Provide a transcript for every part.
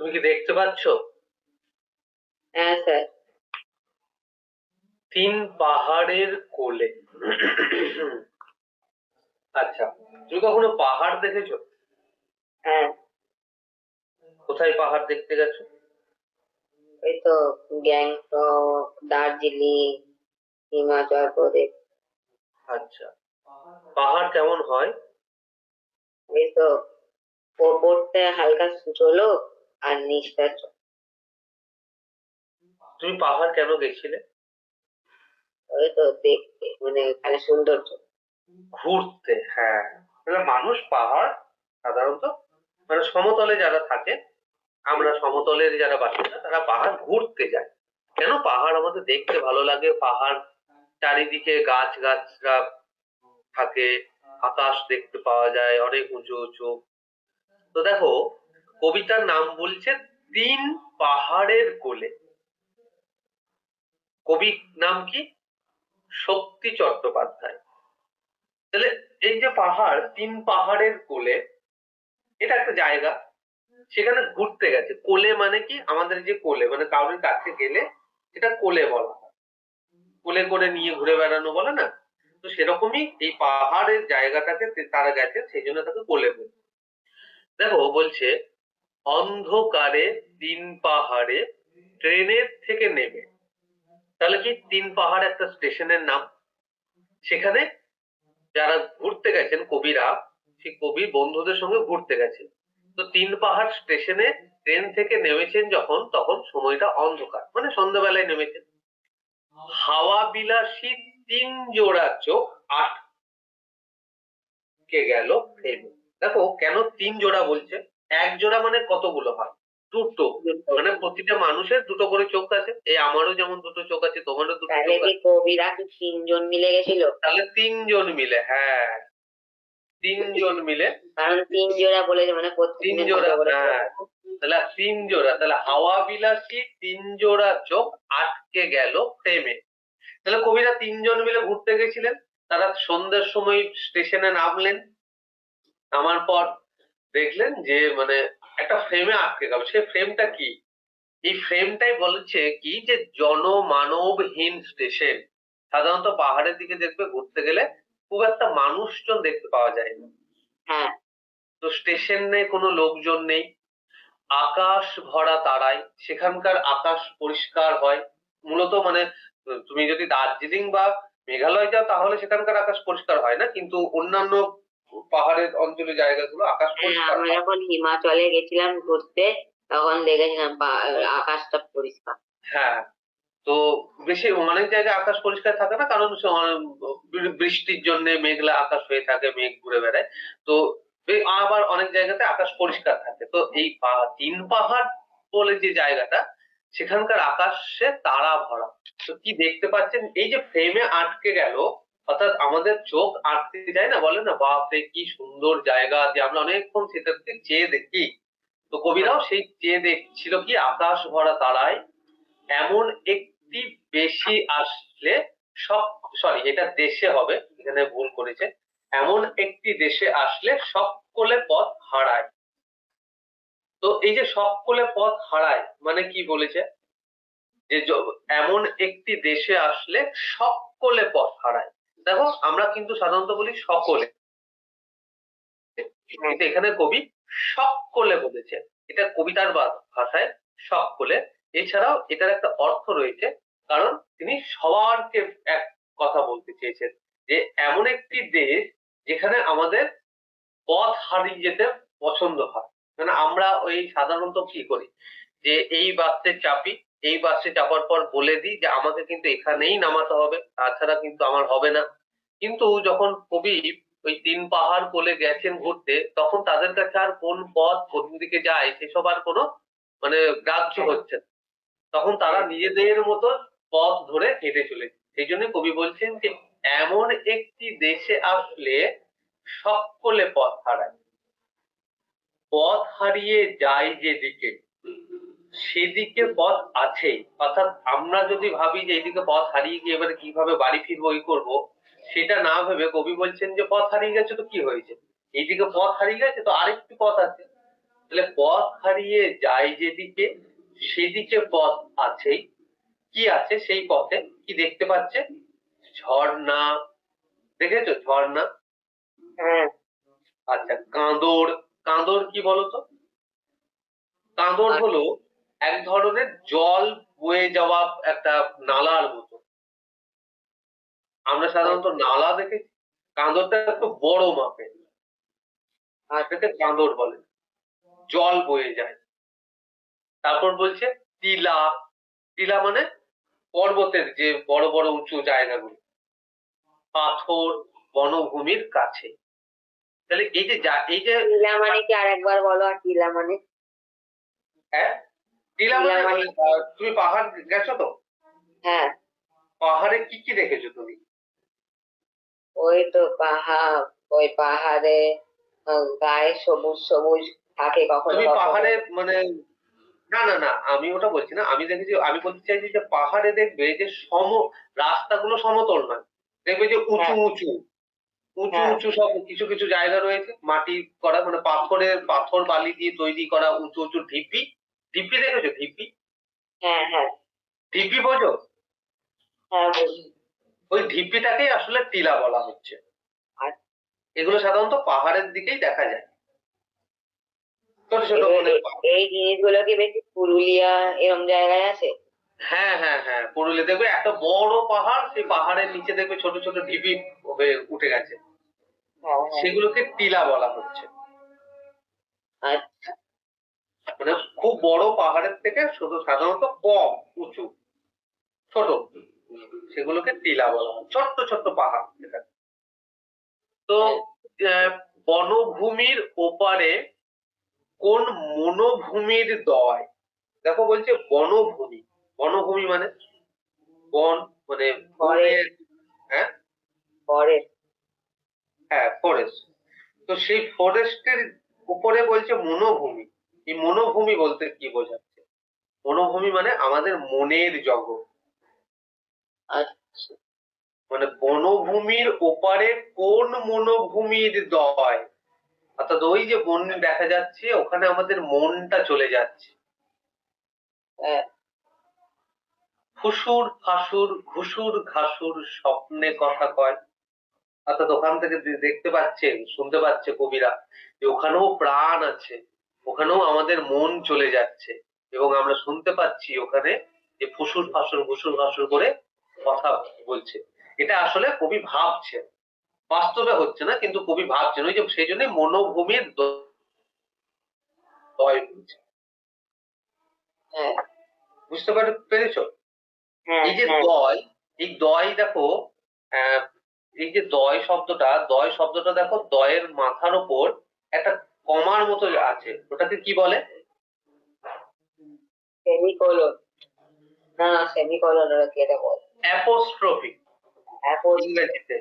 তুমি কি দেখতে পাচ্ছ? হ্যাঁ স্যার। তিন পাহাড়ের কোলে। আচ্ছা, তুমি কখনো পাহাড় দেখেছো? হ্যাঁ, কোথায় পাহাড় দেখতে গেছো? ওই তো গ্যাংটক, দার্জিলিং, হিমাচল প্রদেশ। আচ্ছা, পাহাড় কেমন হয়? ওই তো ওপরটা হালকা সুচলো আর নিচটা তুমি পাহাড় কেন গেছিলে? ওই তো দেখতে মানে খালি সৌন্দর্য। ঘুরতে, হ্যাঁ। মানে মানুষ পাহাড় সাধারণত মানে সমতলে যারা থাকে, আমরা সমতলের যারা বাসিন্দা তারা পাহাড় ঘুরতে যায়। কেন? পাহাড় আমাদের দেখতে ভালো লাগে। পাহাড় চারিদিকে গাছ গাছরা থাকে, আকাশ দেখতে পাওয়া যায় অনেক উঁচু উঁচু। তো দেখো, কবিতার নাম বলছে তিন পাহাড়ের কোলে। কবির নাম কি? শক্তি চট্টোপাধ্যায়। তাহলে এই যে পাহাড়, তিন পাহাড়ের কোলে, এটা একটা জায়গা। সেখানে ঘুরতে গেছে। কোলে মানে কি? আমাদের যে কোলে মানে কারোর কাছে গেলে সেটা কোলে বলা হয়। কোলে করে নিয়ে ঘুরে বেড়ানো বলে না? তো সেরকমই এই পাহাড়ের জায়গাটাকে তারা গেছে, সেই জন্য তাকে কোলে বলে। দেখো বলছে, অন্ধকারে তিন পাহাড়ে ট্রেনের থেকে নেমে। তাহলে কি তিন পাহাড় একটা স্টেশনের নাম? সেখানে যারা ঘুরতে গেছেন কবিরা, সেই কবি বন্ধুদের সঙ্গে ঘুরতে গেছেন। তো তিন পাহাড় স্টেশনে ট্রেন থেকে নেমেছেন যখন, তখন সময়টা অন্ধকার, মানে সন্ধ্যাবেলায় নেমেছেন। হাওয়া বিলাসী তিন জোড়া চোখ আটকে গেল ফ্রেমে। দেখো কেন তিন জোড়া বলছে? এক জোড়া মানে কতগুলো হয়? দুটো। মানে প্রতিটা মানুষের দুটো করে চোখ আছে। এই আমারও যেমন দুটো চোখ আছে, তোমারও দুটো তাহলে চোখ কি আছে। কবিরা কি তিনজন মিলে গেছিল? তাহলে তিনজন মিলে, হ্যাঁ, তিনজন মিলে। কারণ তিন জোড়া বলেছে মানে তিন প্রত্যেকদিন দুটো জোড়া, করে চোখ হ্যাঁ। আছে। তাহলে তিন জোড়া, তাহলে হাওয়া বিলাসী তিন জোড়া চোখ আটকে গেল প্রেমে। তাহলে কবিরা তিনজন মিলে ঘুরতে গেছিলেন। তারা সন্ধ্যের সময় স্টেশনে নামলেন। নামার পর দেখলেন যে মানে একটা ফ্রেমে আটকে গেল। সেই ফ্রেমটা কি? এই ফ্রেমটাই বলছে কি, যে জনমানবহীন স্টেশন। সাধারণত পাহাড়ের দিকে দেখবে ঘুরতে গেলে খুব একটা মানুষজন দেখতে পাওয়া যায় না। হ্যাঁ। তো স্টেশনে কোনো লোকজন নেই। আকাশ ভরা তারায়, সেখানকার আকাশ পরিষ্কার হয়। মূলত মানে তুমি যদি দার্জিলিং বা মেঘালয় যাও তাহলে সেখানকার আকাশ পরিষ্কার হয় না, কিন্তু অন্যান্য পাহাড়ের অঞ্চলে জায়গাগুলো আকাশ হ্যাঁ, পরিষ্কার আমরা হয়। যখন হিমাচলে গেছিলাম ঘুরতে তখন দেখেছিলাম আকাশটা পরিষ্কার। হ্যাঁ। তো বেশি অনেক জায়গায় আকাশ পরিষ্কার থাকে না, কারণ বৃষ্টির জন্য মেঘলা আকাশ হয়ে থাকে, মেঘ ঘুরে বেড়ায়। তো আবার অনেক জায়গাতে আকাশ পরিষ্কার থাকে। তো এই তিন পাহাড় বলে যে জায়গাটা, সেখানকার আকাশে তারা ভরা। তো কি দেখতে পাচ্ছেন? এই যে ফ্রেমে আটকে গেল, অর্থাৎ আমাদের চোখ আটকে যায় না, বলে না বাপরে কি সুন্দর জায়গা, যে আমরা অনেকক্ষণ সেটাকে চেয়ে দেখি। তো কবিরাও সেই চেয়ে দেখছিল কি, আকাশ ভরা তারায় এমন একটি বেশি আসলে সব, সরি এটা দেশে হবে, এখানে ভুল করেছে। এমন একটি দেশে আসলে সকলে পথ হারায়। তো এই যে সকলে পথ হারায় মানে কি বলেছে? যে এমন একটি দেশে আসলে সকলে পথ হারায়। দেখো আমরা কিন্তু সাধারণত বলি সকলে, হ্যাঁ। কিন্তু এখানে কবি সকলে বলেছে। এটা কবিতার ভাষায় সকলে। এছাড়াও এটার একটা অর্থ রয়েছে, কারণ তিনি সবারকে এক কথা বলতে চেয়েছেন, যে এমন একটি দেশ যেখানে আমাদের পথ হারিয়ে যেতে পছন্দ হয়। মানে আমরা ওই সাধারণত কি করি, যে এই বাসে চাপি, এই বাসে চাপার পর বলে দিই যে আমাকে কিন্তু এখানেই নামাতে হবে, তাছাড়া কিন্তু আমার হবে না। কিন্তু যখন কবি ওই তিন পাহাড় কোলে গেছেন ঘুরতে, তখন তাদের কাছে আর কোন পথ কোন দিকে যায় সেসব আর কোনো মানে গ্রাহ্য হচ্ছে না। তখন তারা নিজেদের মতো পথ ধরে হেঁটে চলেছে। সেই জন্য কবি বলছেন যে এমন একটি দেশে আসলে সকলে পথ হারায়। পথ হারিয়ে যায় যেদিকে সেদিকে পথ আছেই। অর্থাৎ আমরা যদি ভাবি যে এইদিকে পথ হারিয়ে গিয়ে এবারে কিভাবে বাড়ি ফিরবো, এই করবো, সেটা না ভেবে কবি বলছেন যে পথ হারিয়ে গেছে তো কি হয়েছে, এইদিকে পথ হারিয়ে গেছে তো আরেকটি পথ আছে। তাহলে পথ হারিয়ে যায় যেদিকে সেদিকে পথ আছেই। কি আছে সেই পথে? কি দেখতে পাচ্ছে? ঝর্ণা। দেখেছো ঝর্ণা? হ্যাঁ, আচ্ছা, কাঁদর। কাঁদর কি বলতো? কাঁদর আর হলো এক ধরনের জল বয়ে যাওয়া একটা নালার মতো। আমরা সাধারণত নালা দেখেছি, কাঁদরটা একটু বড় মাপের, সেটাকে কাঁদর বলে। জল বয়ে যায়। তারপর বলছে টিলা। টিলা মানে পর্বতের যে বড় বড় উঁচু জায়গাগুলো, পাথর, বনভূমির কাছে। তাহলে এই যে টিলা মানে কি আরেকবার বলো? আর টিলা মানে? হ্যাঁ, টিলা টিলা মানে মানে? তুমি পাহাড় গেছো তো? হ্যাঁ, পাহাড়ে কি কি দেখেছো তুমি? ওই তো পাহাড়, ওই পাহাড়ে গায়ে সবুজ সবুজ থাকে কখনো তুমি কখনো। পাহাড়ে মানে, না না না, আমি ওটা বলছি না। আমি দেখেছি, আমি বলতে চাইছি যে পাহাড়ে দেখবে যে রাস্তাগুলো সমতল নয়, দেখবে যে উঁচু হ্যাঁ, উঁচু উঁচু হ্যাঁ, উঁচু সব কিছু কিছু জায়গা রয়েছে মাটি করা, মানে পাথর বালি দিয়ে তৈরি করা উঁচু উঁচু ঢিপি। ঢিপি দেখেছো? ঢিপি, হ্যাঁ, হ্যাঁ, ঢিপি বোঝো? হ্যাঁ, বুঝি। ওই ঢিপিটাকেই আসলে টিলা বলা হচ্ছে। আর এগুলো সাধারণত পাহাড়ের দিকেই দেখা যায়, ছোট ছোট এবার মানে এই জিনিসগুলো কি বেশি পুরুলিয়া এরম জায়গায় আছে? হ্যাঁ হ্যাঁ হ্যাঁ, পুরুলিয়া দেখবে একটা বড় পাহাড়, সেই পাহাড়ের নিচে দেখবে ছোট ছোট ঢিপি হয়ে উঠে গেছে, হ্যাঁ, হ্যাঁ। সেগুলোকে টিলা বলা হচ্ছে। আচ্ছা। মানে খুব বড় পাহাড়ের থেকে শুধু সাধারণত কম উঁচু, ছোট, সেগুলোকে টিলা বলা হয়। ছোট্ট ছোট্ট পাহাড় যেটা। তো হ্যাঁ, আহ, বনভূমির ওপারে কোন মনোভূমির দয়? দেখো বলছে বনভূমি। বনভূমি মানে বন, মানে বনের, ফরেস্ট। হ্যাঁ ফরেস্ট। হ্যাঁ ফরেস্ট। তো সেই ফরেস্টের উপরে বলছে মনোভূমি। এই মনোভূমি বলতে কি বোঝাচ্ছে? মনোভূমি মানে আমাদের মনের জগৎ। আচ্ছা। মানে বনভূমির ওপারে কোন মনোভূমির দয়? অর্থাৎ ওই যে বন দেখা যাচ্ছে, ওখানে আমাদের মনটা চলে যাচ্ছে। হ্যাঁ, ফুসুর ফাসুর ঘুসুর ঘাসুর স্বপ্নে কথা কয়। অর্থাৎ ওখান থেকে দেখতে পাচ্ছে, শুনতে পাচ্ছে কবিরা যে ওখানেও প্রাণ আছে, ওখানেও আমাদের মন চলে যাচ্ছে, এবং আমরা শুনতে পাচ্ছি ওখানে যে ফুসুর ফাসুর ঘুসুর ঘাসুর করে কথা বলছে। এটা আসলে কবি ভাবছেন, বাস্তবে হচ্ছে না, কিন্তু কবি ভাবছেন। ওই যে সেই জন্য মনোভূমির দয় বলছে। হ্যাঁ, বুঝতে পেরেছো? হ্যাঁ, এই যে হ্যাঁ। দয়, এই দয় দেখো, আহ, এই যে দয় শব্দটা দেখো, দয়ের মাথার উপর একটা কমার মতো আছে, ওটাকে কি বলে? সেমিকোলন। না, না, সেমিকোলন ওরা কি এটা বল? অ্যাপোস্ট্রফি অ্যাপোস্ট। ইংরেজিতে।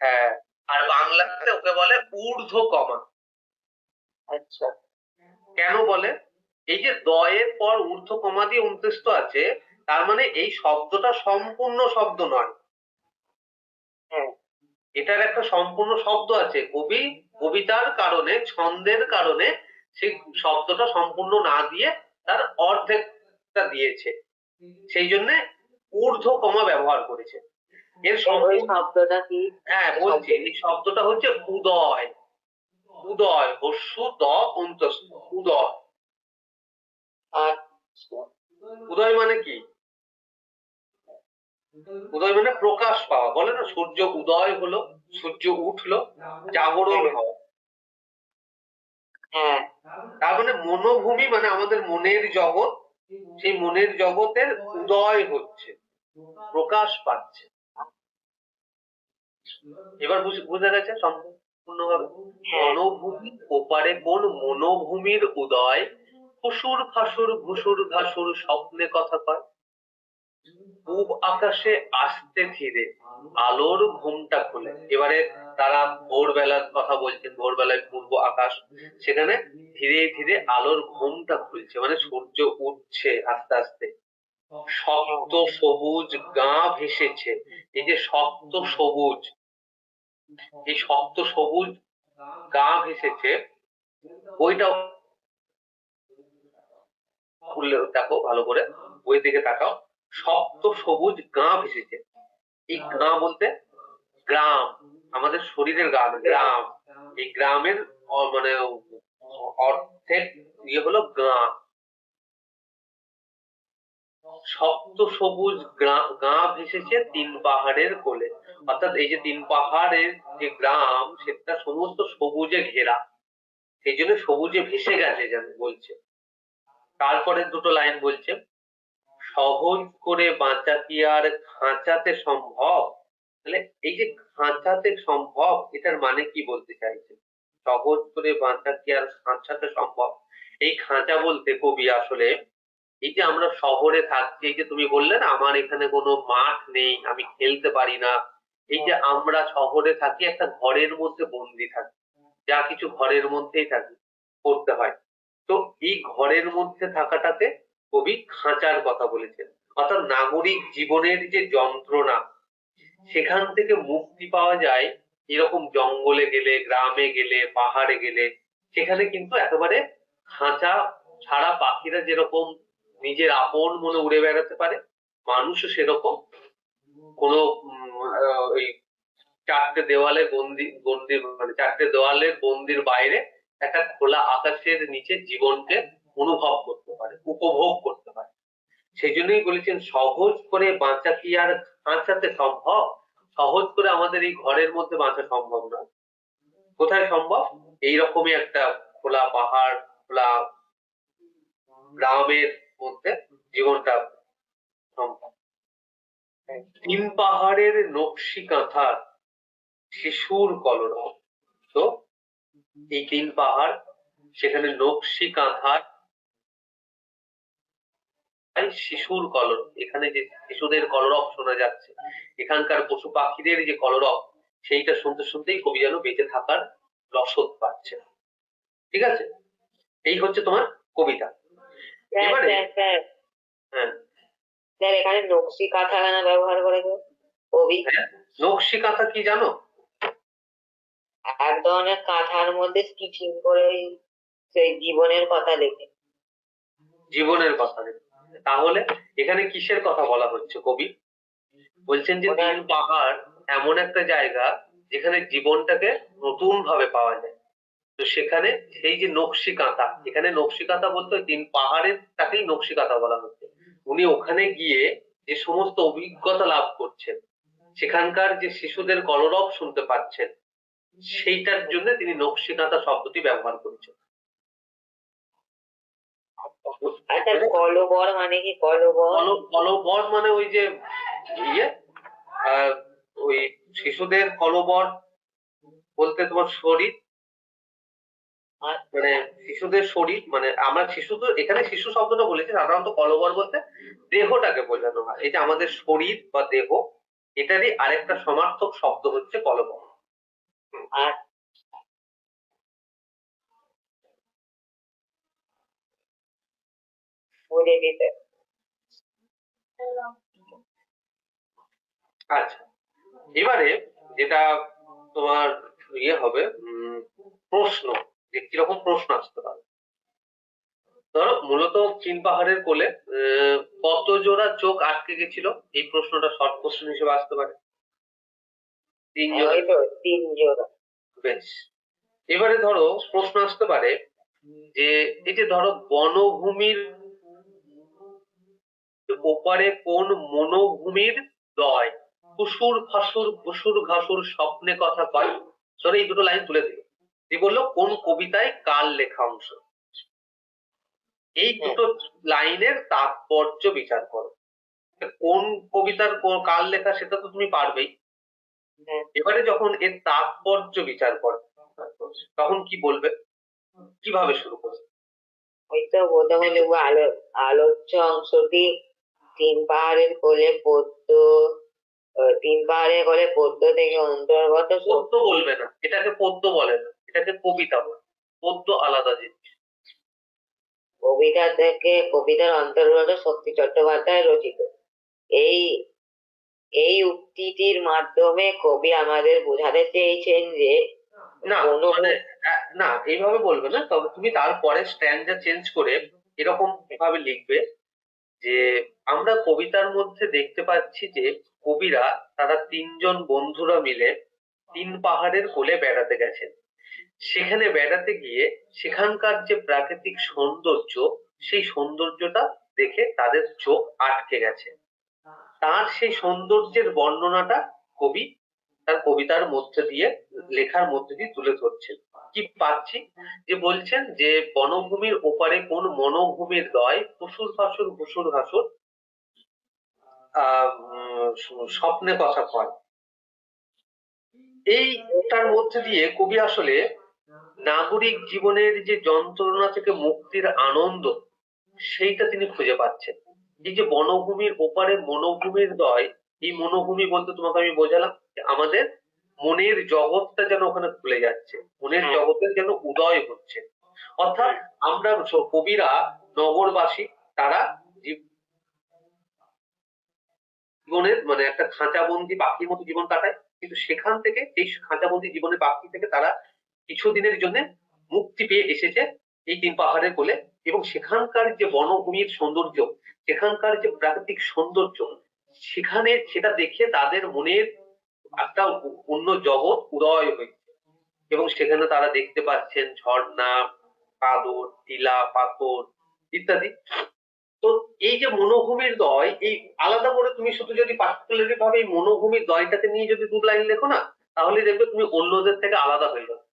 হ্যাঁ, আর বাংলাতে ওকে বলে ঊর্ধ্ব কমা। আচ্ছা। কেন বলে? এই যে দয়ের পর ঊর্ধ্ব কমা দিয়ে উন্তেষ্ট আছে, তার মানে এই শব্দটা সম্পূর্ণ শব্দ নয়। হ্যাঁ, এটার একটা সম্পূর্ণ শব্দ আছে। কবি কবিতার কারণে, ছন্দের কারণে সেই শব্দটা সম্পূর্ণ না দিয়ে তার অর্ধেকটা দিয়েছে, সেই জন্য ঊর্ধ্ব কমা ব্যবহার করেছে। এর ওই সম্পূর্ণ, শব্দটা কি? হ্যাঁ এই বলছি, শব্দ- এই শব্দটা হচ্ছে উদয়। উদয়, হস্যু দ অন্তস্থ, উদয়। আচ্ছা। উদয় মানে কি? উদয় মানে প্রকাশ পাওয়া। বলে না সূর্য উদয় হলো, সূর্য উঠলো, জাগরণ হওয়া। হ্যাঁ, তার মানে মনোভূমি মানে আমাদের মনের জগৎ, সেই মনের জগতের উদয় হচ্ছে, প্রকাশ পাচ্ছে। এবার বুঝা গেছে সম্পূর্ণভাবে? হ্যাঁ। বনভূমির ওপারে কোন মনোভূমির উদয়, ফুসুর ফাসুর ঘুসুর ঘাসুর স্বপ্নে কথা কয়। পূব আকাশে আসতে ধীরে আলোর ঘুমটা খুলে। এবারে তারা ভোরবেলার কথা বলছেন, ভোরবেলায় পূর্ব আকাশ, সেখানে ধীরে ধীরে আলোর ঘুমটা খুলছে, মানে সূর্য উঠছে আস্তে আস্তে। শক্ত সবুজ গা ভেসেছে। এই যে শক্ত সবুজ, এই শক্ত সবুজ গা ভেসেছে, ওইটা খুললে দেখো ভালো করে, বই দিকে তাকাও। সপ্ত সবুজ গা ভেসেছে। এই গা বলতে গ্রাম, আমাদের শরীরের গ্রাম। এই গ্রামের মানে অর্থের হলো গা। সপ্ত সবুজ গা ভেসেছে তিন পাহাড়ের কোলে। অর্থাৎ এই যে তিন পাহাড়ের যে গ্রাম, সেটা সমস্ত সবুজে ঘেরা, সেই জন্য সবুজে ভেসে গেছে যেন বলছে। তারপরে দুটো লাইন বলছে, সহজ করে বাঁচা কি আর খাঁচাতে সম্ভব। তাহলে এই যে খাঁচাতে সম্ভব, এটার মানে কি বলতে চাইছে? সহজ করে বাঁচা কি আর খাঁচাতে সম্ভব। এই খাঁচা বলতে কবি আসলে, এই যে আমরা শহরে থাকছি, এই যে তুমি বললে না আমার এখানে কোনো মাঠ নেই, আমি খেলতে পারি না, এই যে আমরা শহরে থাকি, একটা ঘরের মধ্যে বন্দি থাকি, যা কিছু ঘরের মধ্যেই থাকি, করতে হয়। তো এই ঘরের মধ্যে থাকাটাতে কবি খাঁচার কথা বলেছেন। অর্থাৎ নাগরিক জীবনের যে যন্ত্রণা, সেখান থেকে মুক্তি পাওয়া যায় এরকম জঙ্গলে গেলে, গ্রামে গেলে, পাহাড়ে গেলে। সেখানে কিন্তু একেবারে খাঁচা ছাড়া পাখিরা যেরকম নিজের আপন মনে উড়ে বেড়াতে পারে, মানুষও সেরকম কোনো ওই চারটে দেওয়ালে বন্দি বন্দি মানে চারটে দেওয়ালের বন্দির বাইরে একটা খোলা আকাশের নিচে জীবনকে অনুভব করতে পারে, উপভোগ করতে পারে। সেই জন্যই বলেছেন, সহজ করে বাঁচা কি আর খাঁচাতে সম্ভব। সহজ করে আমাদের এই ঘরের মধ্যে বাঁচা সম্ভব না। কোথায় সম্ভব? এইরকমই একটা খোলা পাহাড়, খোলা গ্রামের মধ্যে জীবনটা সম্ভব। তিন পাহাড়ের নকশি কাঁথার শিশুর কলরব। তো এই তিন পাহাড়, সেখানে নকশি কাঁথার শিশুর কলরব। এখানে যে শিশুদের কলরব শোনা যাচ্ছে, এখানকার পশু পাখিদের যে কলরব, সেইটা শুনতে শুনতেই কবি যেন বেঁচে থাকার রসদ পাচ্ছে। ঠিক আছে, এই হচ্ছে তোমার কবিতা। এবারে হ্যাঁ, স্যার এখানে নকশি কাঁথা কেন ব্যবহার করেছে কবি? হ্যাঁ, নকশি কাঁথা কি জানো? এক ধরনের কাঁথার মধ্যে স্টিচিং করে সেই জীবনের কথা লেখে। জীবনের কথা নেই। তাহলে এখানে কিসের কথা বলা হচ্ছে কবি? বলছেন যে তিন পাহাড় এমন একটা জায়গা যেখানে জীবনটাকে নতুন ভাবে পাওয়া যায়। তো সেখানে সেই যে নকশি কাঁথা, এখানে নকশি কাঁথা বলতে ওই তিন পাহাড়ের তাকেই নকশি কাঁথা বলা হচ্ছে। উনি ওখানে গিয়ে যে সমস্ত অভিজ্ঞতা লাভ করছেন, সেখানকার যে শিশুদের কলরব শুনতে পাচ্ছেন, সেইটার জন্য তিনি নকশি কাঁথা শব্দটি ব্যবহার করেছেন। আচ্ছা, কলবর মানে কি? কলবর কলবর মানে ওই যে ইয়ে আহ, ওই শিশুদের কলবর বলতে তোমার শরীর, মানে শিশুদের শরীর, মানে আমরা শিশু, তো এখানে শিশু শব্দটা বলেছি, সাধারণত কলবর বলতে দেহটাকে বোঝানো হয়। এই যে আমাদের শরীর বা দেহ, এটারই আরেকটা সমার্থক শব্দ হচ্ছে কলবর। আর বলে দিতে। আচ্ছা, এবারে যেটা তোমার হবে প্রশ্ন, যে কিরকম প্রশ্ন আসতে পারে। ধরো মূলত চীন পাহাড়ের কোলে কত জোড়া চোখ আটকে গেছিল, এই প্রশ্নটা শর্ট কোশ্চেন হিসেবে আসতে পারে। 3 জোড়া। ওই তো 3 জোড়া। বেশ, এবারে ধরো প্রশ্ন আসতে পারে যে এই যে ধরো বনভূমির ওপারে কোন মনোভূমির দয়, কুসুর ফাসুর ঘুসুর ঘাসুর স্বপ্নে কথা কয়। ধরো এই দুটো লাইন তুলে দিল, দিয়ে বললো কোন কবিতায় কার লেখা অংশ। এই দুটো লাইনের তাৎপর্য বিচার করো। কোন কবিতার কার লেখা সেটা তো তুমি পারবেই। এবারে যখন এর তাৎপর্য বিচার করো, তখন কি বলবে, কিভাবে শুরু করবে? ওই তো প্রথমে লিখবো আলোচ্য অংশটি তিন পাহাড়ের কোলে পদ্য, তিন পাহাড়ের কোলে পদ্য থেকে অন্তর্গত পদ্য বলবে না, এটাকে পদ্য বলে না, এটাকে কবিতা বলে। পদ্য আলাদা জিনিস। কবিতা থেকে, কবিতার অন্তর্গত শক্তি চট্টোপাধ্যায় রচিত। এই এই উক্তিটির মাধ্যমে কবি আমাদের বোঝাতে চেয়েছেন যে না মানে না, এইভাবে বলবে না, তবে তুমি তারপরে স্ট্যান্ডটা চেঞ্জ করে এরকম ভাবে লিখবে যে আমরা কবিতার মধ্যে দেখতে পাচ্ছি যে কবিরা তারা তিনজন বন্ধুরা মিলে তিন পাহাড়ের কোলে বেড়াতে গেছেন। সেখানে বেড়াতে গিয়ে সেখানকার যে প্রাকৃতিক সৌন্দর্য, সেই সৌন্দর্যটা দেখে তাদের চোখ আটকে গেছে। তার সেই সৌন্দর্যের বর্ণনাটা কবি তার কবিতার মধ্যে দিয়ে, লেখার মধ্যে দিয়ে তুলে ধরছেন। কি পাচ্ছি যে বলছেন যে বনভূমির ওপারে কোন মনোভূমির দয় ফুসুর ফাসুর ঘুসুর ঘাসুর স্বপ্নে কথা কয়। এইটার মধ্যে দিয়ে কবি আসলে নাগরিক জীবনের যে যন্ত্রণা থেকে মুক্তির আনন্দ, সেইটা তিনি খুঁজে পাচ্ছেন। এই যে বনভূমির ওপারে মনোভূমির দয়, এই মনোভূমি বলতে তোমাকে আমি বোঝালাম যে আমাদের মনের জগৎটা যেন ওখানে খুলে যাচ্ছে, মনের জগতের যেন উদয় হচ্ছে। অর্থাৎ আমরা কবিরা নগরবাসী, তারা জীবনের মানে একটা খাঁচাবন্দি পাখির মতো জীবন কাটায়, কিন্তু সেখান থেকে এই খাঁচাবন্দি জীবনের পাখি থেকে তারা কিছুদিনের জন্য মুক্তি পেয়ে এসেছে এই তিন পাহাড়ের কোলে। এবং সেখানকার যে বনভূমির সৌন্দর্য, সেখানকার যে প্রাকৃতিক সৌন্দর্য, সেখানে সেটা দেখে তাদের মনের একটা অন্য জগৎ উদয় হয়েছে। এবং সেখানে তারা দেখতে পাচ্ছেন ঝর্ণা, পাদর, টিলা, পাথর ইত্যাদি। তো এই যে মনোভূমির দয়, এই আলাদা করে তুমি শুধু যদি পার্টিকুলারলি ভাবে এই মনোভূমির দয়টাকে নিয়ে যদি দু লাইন লেখো না, তাহলে দেখবে তুমি অন্যদের থেকে আলাদা হয়ে যাবে।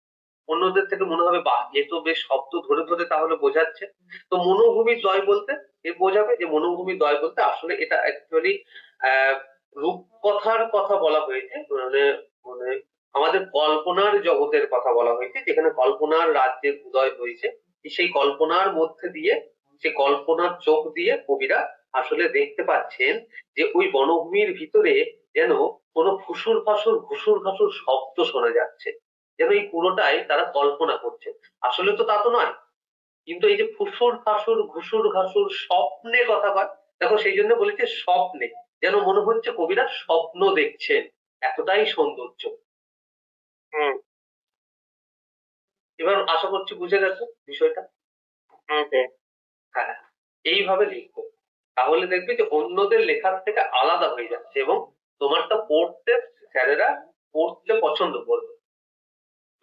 অন্যদের থেকে মনে হবে বাহ, এ তো বেশ শব্দ ধরে ধরে তাহলে বোঝাচ্ছে। তো মনোভূমির দয় বলতে এ বোঝাবে যে মনোভূমির দয় বলতে আসলে এটা অ্যাকচুয়ালি রূপকথার কথা বলা হয়েছে, মানে মানে আমাদের কল্পনার জগতের কথা বলা হয়েছে, যেখানে কল্পনার রাজ্যের উদয় হয়েছে। সেই কল্পনার মধ্যে দিয়ে, সেই কল্পনার চোখ দিয়ে কবিরা আসলে দেখতে পাচ্ছেন যে ওই বনভূমির ভিতরে যেন কোনো ফুসুর ফাসুর ঘুসুর ঘাসুর শব্দ শোনা যাচ্ছে, যেন এই পুরোটাই তারা কল্পনা করছে। আসলে তো তা তো নয়, কিন্তু এই যে ফুসুর ফাসুর ঘুসুর ঘাসুর স্বপ্নে কথা কয়, দেখো সেই জন্য বলেছে স্বপ্নে, যেন মনে হচ্ছে কবিরা স্বপ্ন দেখছেন, এতটাই সৌন্দর্য। এবার আশা করছি বুঝে গেছো বিষয়টা। হ্যাঁ, এইভাবে লিখবো, তাহলে দেখবে যে অন্যদের লেখার থেকে আলাদা হয়ে যাচ্ছে এবং তোমারটা পড়তে স্যারেরা পড়তে পছন্দ করবে।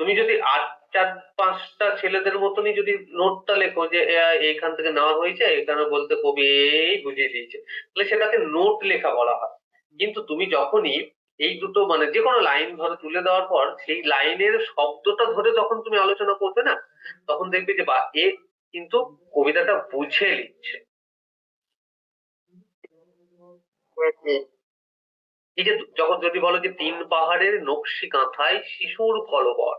তুমি যদি আর চার পাঁচটা ছেলেদের মতনই যদি নোটটা লেখো যে এইখান থেকে নেওয়া হয়েছে, এখানে বলতে কবি এই বুঝিয়ে দিয়েছে, তাহলে সেটাকে নোট লেখা বলা হয়। কিন্তু তুমি যখনই এই দুটো মানে যে কোনো লাইন ধরে তুলে দেওয়ার পর সেই লাইনের শব্দটা ধরে যখন তুমি আলোচনা করবে না, তখন দেখবে যে বা এ কিন্তু কবিতাটা বুঝে লিখছে। এই যে যখন যদি বলো যে তিন পাহাড়ের নকশি কাঁথায় শিশুর কলবর,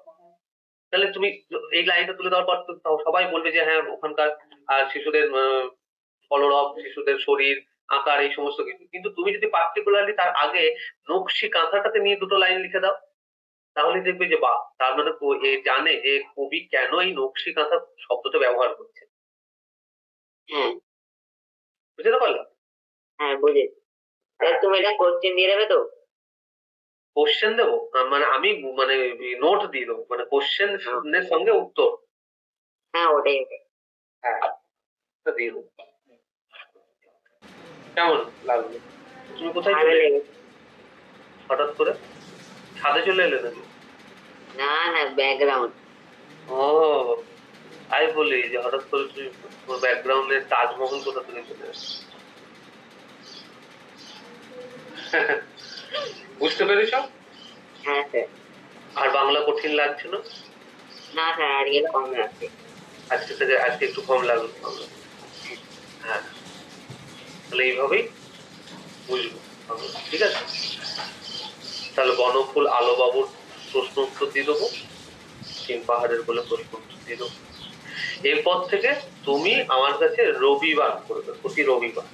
তাহলে তুমি এই লাইনটা তুলে দেওয়ার পর তো সবাই বলবে যে হ্যাঁ ওখানকার শিশুদের কলরব, শিশুদের শরীর আকার এই সমস্ত কিছু। কিন্তু তুমি যদি পার্টিকুলারলি তার আগে নকশি কাঁথাটাকে নিয়ে দুটো লাইন লিখে দাও, তাহলে দেখবে যে বাহ, তার মানে এ জানে যে কবি কেন এই নকশি কাঁথা শব্দটা ব্যবহার করছে। বুঝতে পারলাম? হ্যাঁ বুঝেছি। তুমি এটা কোশ্চেন দিয়ে দেবে তো? কোশ্চেন দেবো মানে আমি মানে নোট দিয়ে দেবো, মানে কোশ্চেন এর সঙ্গে উত্তর। হ্যাঁ ওটাই। হ্যাঁ, দিয়ে দেবো। কেমন লাগলো? তুমি কোথায় চলে এলে হঠাৎ করে? ছাদে চলে এলে নাকি? না না, ব্যাকগ্রাউন্ড। ও, তাই বলি যে হঠাৎ করে তুমি তোমার ব্যাকগ্রাউন্ডে তাজমহল কোথা থেকে চলে আসছে। বুঝতে পেরেছ? হ্যাঁ স্যার। আর বাংলা কঠিন লাগছে না? না স্যার, আজকে কম লাগছে। আজকে থেকে আজকে একটু কম লাগলো বাংলা। হ্যাঁ, তাহলে এইভাবেই বুঝবো। ঠিক আছে, তাহলে বনফুল আলো বাবুর প্রশ্ন উত্তর দিয়ে দেবো, তিন পাহাড়ের বলে প্রশ্ন উত্তর দিয়ে দেবো। এরপর থেকে তুমি আমার কাছে রবিবার করবে, প্রতি রবিবার।